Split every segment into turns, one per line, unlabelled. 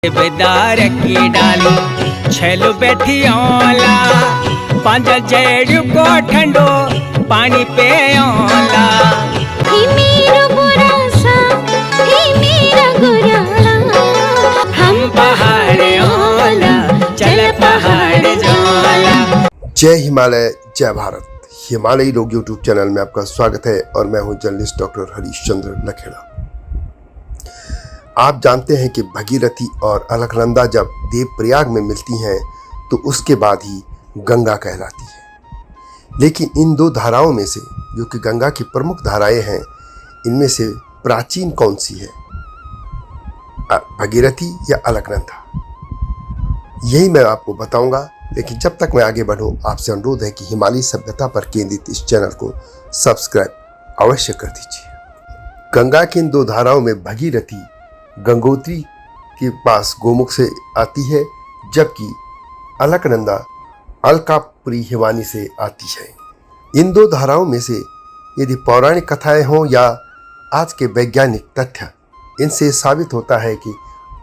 बेदार की डाली छेलो बैठी ओला पांजा जेड़ को ठंडो पानी पे ओला
ही मेरा बुरा सा ही मेरा गुरा हम पहाड़ ओला चल पहाड़ जोला।
जय हिमालय जय भारत। हिमालयी लोग यूट्यूब चैनल में आपका स्वागत है और मैं हूं जर्नलिस्ट डॉक्टर हरीश चंद्र लखेड़ा। आप जानते हैं कि भगीरथी और अलकनंदा जब देवप्रयाग में मिलती हैं तो उसके बाद ही गंगा कहलाती है। लेकिन इन दो धाराओं में से जो कि गंगा की प्रमुख धाराएं हैं, इनमें से प्राचीन कौन सी है, भगीरथी या अलकनंदा? यही मैं आपको बताऊंगा। लेकिन जब तक मैं आगे बढ़ूं, आपसे अनुरोध है कि हिमालयी सभ्यता पर केंद्रित इस चैनल को सब्सक्राइब अवश्य कर दीजिए। गंगा की इन दो धाराओं में भगीरथी गंगोत्री के पास गोमुख से आती है, जबकि अलकनंदा अलकापुरी हिमानी से आती है। इन दो धाराओं में से यदि पौराणिक कथाएं हों या आज के वैज्ञानिक तथ्य, इनसे साबित होता है कि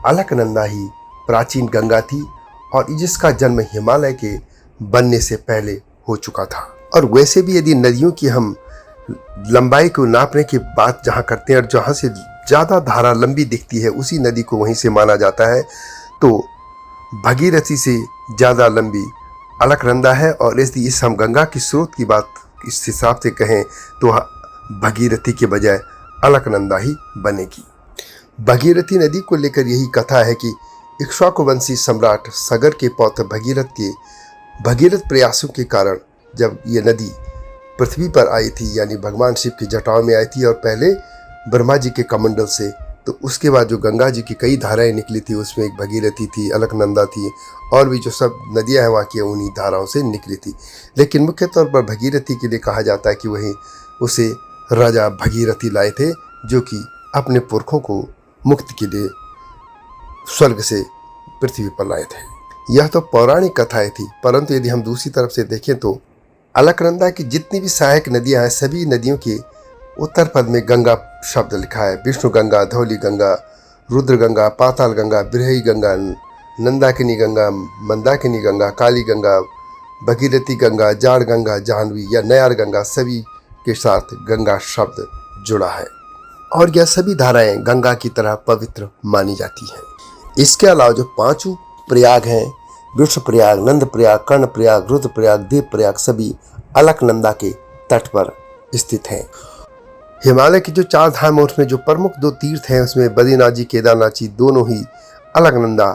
अलकनंदा ही प्राचीन गंगा थी और जिसका जन्म हिमालय के बनने से पहले हो चुका था। और वैसे भी यदि नदियों की हम लंबाई को नापने की बात जहाँ करते हैं और जहाँ से ज़्यादा धारा लंबी दिखती है उसी नदी को वहीं से माना जाता है, तो भगीरथी से ज़्यादा लंबी अलकनंदा है। और यदि इस हम गंगा की स्रोत की बात इस हिसाब से कहें तो भगीरथी के बजाय अलकनंदा ही बनेगी। भगीरथी नदी को लेकर यही कथा है कि इक्ष्वाकुवंशी सम्राट सगर के पौत्र भगीरथ के भगीरथ प्रयासों के कारण जब ये नदी पृथ्वी पर आई थी, यानी भगवान शिव की जटाओं में आई थी और पहले ब्रह्मा जी के कमंडल से, तो उसके बाद जो गंगा जी की कई धाराएं निकली थी उसमें एक भगीरथी थी, अलकनंदा थी और भी जो सब नदियां हैं वहाँ की उन्हीं धाराओं से निकली थी। लेकिन मुख्य तौर पर भगीरथी के लिए कहा जाता है कि वही उसे राजा भगीरथी लाए थे, जो कि अपने पुरखों को मुक्ति के लिए स्वर्ग से पृथ्वी पर लाए थे। यह तो पौराणिक कथाएं थी, परंतु यदि हम दूसरी तरफ से देखें तो अलकनंदा की जितनी भी सहायक नदियां हैं, सभी नदियों के उत्तर पद में गंगा शब्द लिखा है। विष्णु गंगा, धौली गंगा, रुद्र गंगा, पाताल गंगा, बिरही गंगा, नंदाकिनी गंगा, मंदाकिनी गंगा, काली गंगा, भगीरथी गंगा, जाड़ गंगा, जाह्नवी या नयार गंगा, सभी के साथ गंगा शब्द जुड़ा है और यह सभी धाराएं गंगा की तरह पवित्र मानी जाती हैं। इसके अलावा जो पांचों प्रयाग हैं, विष्णु प्रयाग, नंद प्रयाग, कर्ण प्रयाग, रुद्र प्रयाग, देव प्रयाग, सभी अलकनंदा के तट पर स्थित हैं। हिमालय की जो चार धाम है उसमें जो प्रमुख दो तीर्थ हैं उसमें बद्रीनाथ जी, केदारनाथ जी दोनों ही अलकनंदा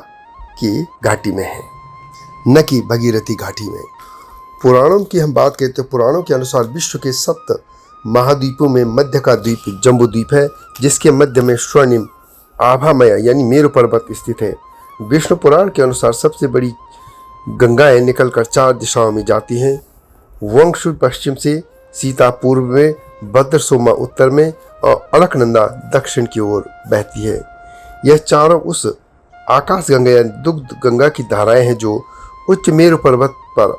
की घाटी में हैं, न कि भगीरथी घाटी में। पुराणों की हम बात करें तो पुराणों के अनुसार विश्व के 7 महाद्वीपों में मध्य का द्वीप जम्बू द्वीप है, जिसके मध्य में स्वर्णिम आभामय यानी मेरु पर्वत स्थित है। विष्णु पुराण के अनुसार सबसे बड़ी गंगाएं निकलकर 4 दिशाओं में जाती हैं। वंशु पश्चिम से, सीता पूर्व में, भद्रसोमा उत्तर में और अलकनंदा दक्षिण की ओर बहती है। यह चारों उस आकाश गंगा यानी दुग्ध गंगा की धाराएं हैं जो उच्च मेरु पर्वत पर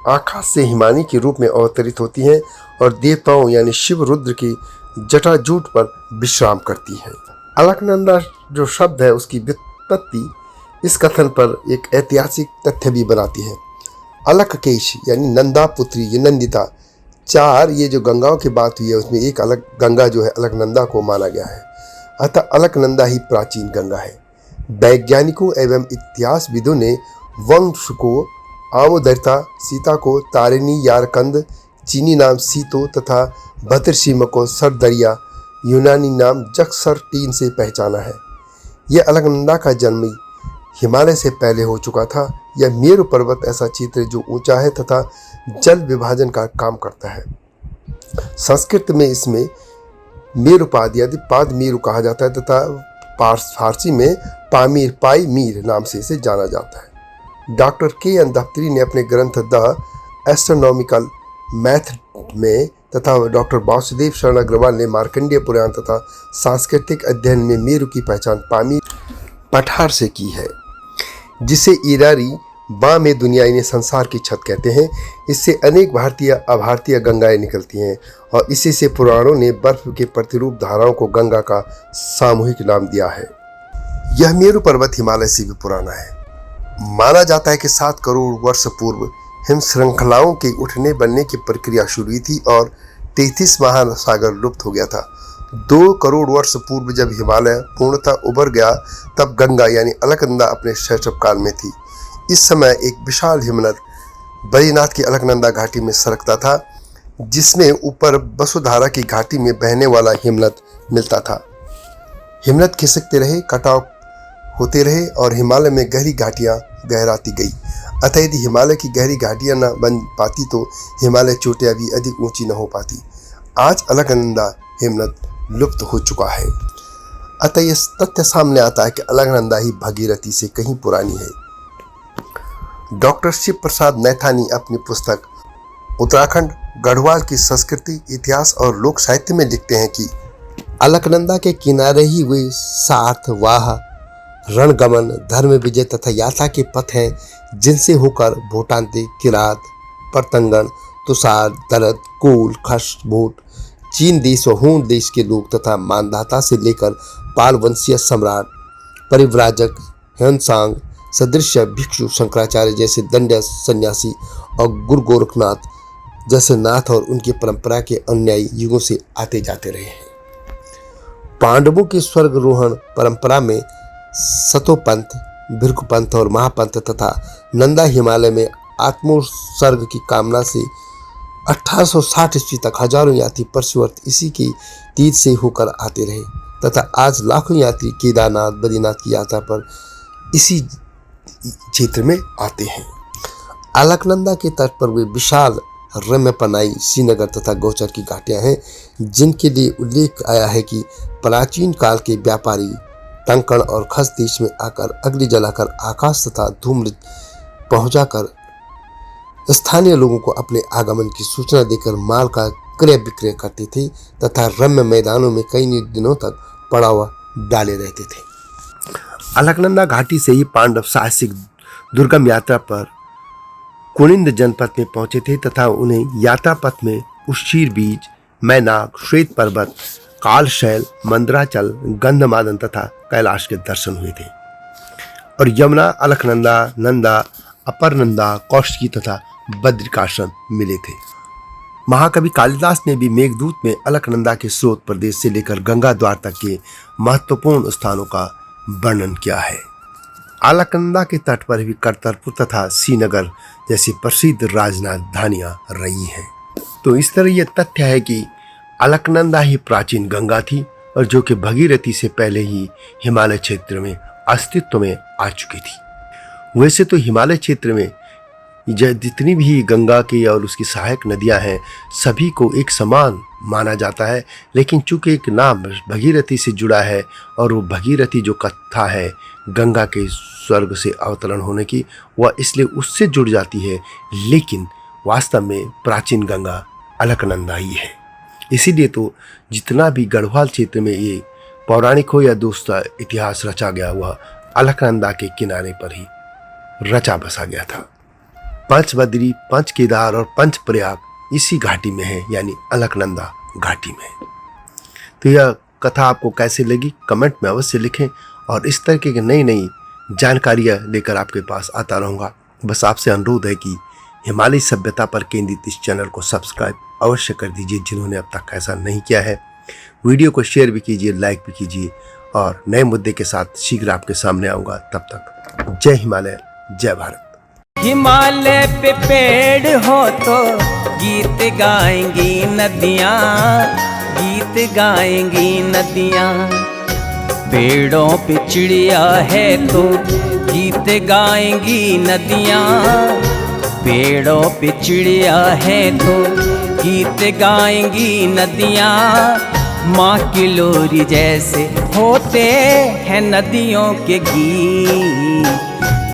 आकाश से हिमानी के रूप में अवतरित होती हैं और देवताओं यानी शिव रुद्र की जटाजूट पर विश्राम करती हैं। अलकनंदा जो शब्द है उसकी व्युत्पत्ति इस कथन पर एक ऐतिहासिक तथ्य भी बनाती है। अलककेश यानी नंदा पुत्री ये नंदिता, 4 ये जो गंगाओं की बात हुई है उसमें एक अलग गंगा जो है अलकनंदा को माना गया है। अतः अलकनंदा ही प्राचीन गंगा है। वैज्ञानिकों एवं इतिहासविदों ने वंश को आमोदर्ता, सीता को तारिणी यारकंद, चीनी नाम सीतो तथा भद्रसीमा को सरदरिया, यूनानी नाम जक्सरटीन से पहचाना है। यह अलकनंदा का जन्म हिमालय से पहले हो चुका था। यह मेरु पर्वत ऐसा क्षेत्र जो ऊंचा है तथा जल विभाजन का काम करता है। संस्कृत में इसमें मेरुपाद यदि पाद मेरु कहा जाता है तथा फारसी में पामीर पाई मीर नाम से इसे जाना जाता है। Doctor K. N.. दफ्तरी ने अपने ग्रंथ द एस्ट्रोनॉमिकल मैथड में तथा डॉक्टर वासुदेव शरण अग्रवाल ने मार्कंडेय पुराण तथा सांस्कृतिक अध्ययन में मेरु की पहचान पामीर पठार से की है, जिसे ईरारी बाँ में दुनिया इन्हें संसार की छत कहते हैं। इससे अनेक भारतीय अभारतीय गंगाएं निकलती हैं और इसी से पुराणों ने बर्फ के प्रतिरूप धाराओं को गंगा का सामूहिक नाम दिया है। यह मेरु पर्वत हिमालय से भी पुराना है। माना जाता है कि 7 करोड़ वर्ष पूर्व हिम श्रृंखलाओं के उठने बनने की प्रक्रिया शुरू हुई थी और 33 महासागर लुप्त हो गया था। 2 करोड़ वर्ष पूर्व जब हिमालय पूर्णतः उभर गया तब गंगा यानी अलकनंदा अपने शैशव काल में थी। इस समय एक विशाल हिमनद बद्रीनाथ की अलकनंदा घाटी में सरकता था, जिसमें ऊपर वसुधारा की घाटी में बहने वाला हिमनद मिलता था। हिमनद खिसकते रहे, कटाव होते रहे और हिमालय में गहरी घाटियां गहराती गई। अतः यदि हिमालय की गहरी घाटियां न बन पाती तो हिमालय चोटियां भी अधिक ऊंची न हो पाती। आज अलकनंदा हिमनद लुप्त हो चुका है। अतः यह तथ्य सामने आता है कि अलकनंदा ही भगीरथी से कहीं पुरानी है। डॉक्टर शिव प्रसाद नैथानी अपनी पुस्तक उत्तराखंड गढ़वाल की संस्कृति, इतिहास और लोक साहित्य में लिखते हैं कि अलकनंदा के किनारे ही वे साथ, वाह, रणगमन, धर्म विजय तथा यात्रा के पथ हैं, जिनसे होकर भूटान्ते, किरात, परतंगण, तुषार, दरद, कोल, खश, भूट, चीन देश और हूण देश के लोग तथा मानधाता से लेकर पाल वंशीय सम्राट, परिव्राजक, ह्वेनसांग सदृश भिक्षु, शंकराचार्य जैसे दंड्य सन्यासी और गुरु गोरखनाथ जैसे नाथ और उनकी परंपरा के अनुयायी युगों से आते जाते रहे हैं। पांडवों की स्वर्गरोहण परंपरा में सतोपंथ, भृगुपंथ और महापंथ तथा नंदा हिमालय में आत्मोत्सर्ग की कामना से 1860 ईस्वी तक हजारों यात्री परशुवर्त इसी की तीर से होकर आते रहे तथा आज लाखों यात्री केदारनाथ, बद्रीनाथ की यात्रा पर इसी क्षेत्र में आते हैं। अलकनंदा के तट पर वे विशाल रम्यपनाई, श्रीनगर तथा गौचर की घाटियां हैं, जिनके लिए उल्लेख आया है कि प्राचीन काल के व्यापारी टंकण और खस देश में आकर अग्नि जलाकर आकाश तथा धूम्र पहुंचाकर स्थानीय लोगों को अपने आगमन की सूचना देकर माल का क्रय विक्रय करते थे तथा रम्य मैदानों में कई दिनों तक पड़ाव डाले रहते थे। अलकनंदा घाटी से ही पांडव साहसिक दुर्गम यात्रा पर कुनिंद जनपद में पहुंचे थे तथा उन्हें यात्रा पथ में उशीर बीज, मैनाक, श्वेत पर्वत, कालशैल, मंदराचल, गंधमादन तथा कैलाश के दर्शन हुए थे और यमुना, अलकनंदा, नंदा, अपरनंदा, कौशिकी तथा बद्रिकाश्रम मिले थे। महाकवि कालिदास ने भी मेघदूत में अलकनंदा के स्रोत प्रदेश से लेकर गंगा द्वार तक के महत्वपूर्ण स्थानों का वर्णन किया है। अलकनंदा के तट पर भी करतारपुर तथा श्रीनगर जैसी प्रसिद्ध राजधानियां रही हैं। तो इस तरह यह तथ्य है कि अलकनंदा ही प्राचीन गंगा थी और जो कि भगीरथी से पहले ही हिमालय क्षेत्र में अस्तित्व में आ चुकी थी। वैसे तो हिमालय क्षेत्र में जितनी भी गंगा की और उसकी सहायक नदियां हैं सभी को एक समान माना जाता है, लेकिन चूंकि एक नाम भगीरथी से जुड़ा है और वो भगीरथी जो कथा है गंगा के स्वर्ग से अवतरण होने की, वह इसलिए उससे जुड़ जाती है, लेकिन वास्तव में प्राचीन गंगा अलकनंदा ही है। इसीलिए तो जितना भी गढ़वाल क्षेत्र में ये पौराणिक हो या दूसरा इतिहास रचा गया हुआ अलकनंदा के किनारे पर ही रचा बसा गया था। पंचबद्री, पंच केदार और पंच प्रयाग इसी घाटी में है, यानी अलकनंदा घाटी में। तो यह कथा आपको कैसे लगी कमेंट में अवश्य लिखें और इस तरह की नई नई जानकारियाँ लेकर आपके पास आता रहूँगा। बस आपसे अनुरोध है कि हिमालय सभ्यता पर केंद्रित इस चैनल को सब्सक्राइब अवश्य कर दीजिए जिन्होंने अब तक ऐसा नहीं किया है। वीडियो को शेयर भी कीजिए, लाइक भी कीजिए और नए मुद्दे के साथ शीघ्र आपके सामने आऊँगा। तब तक जय हिमालय, जय भारत।
हिमालय पे पेड़ हो तो गीत गाएंगी नदियाँ, गीत गाएंगी नदियाँ। पेड़ों पे चिड़िया है तो गीत गाएंगी नदियाँ, पेड़ों पे चिड़िया है तो गीत गाएंगी नदियाँ। माँ की लोरी जैसे होते हैं नदियों के गीत।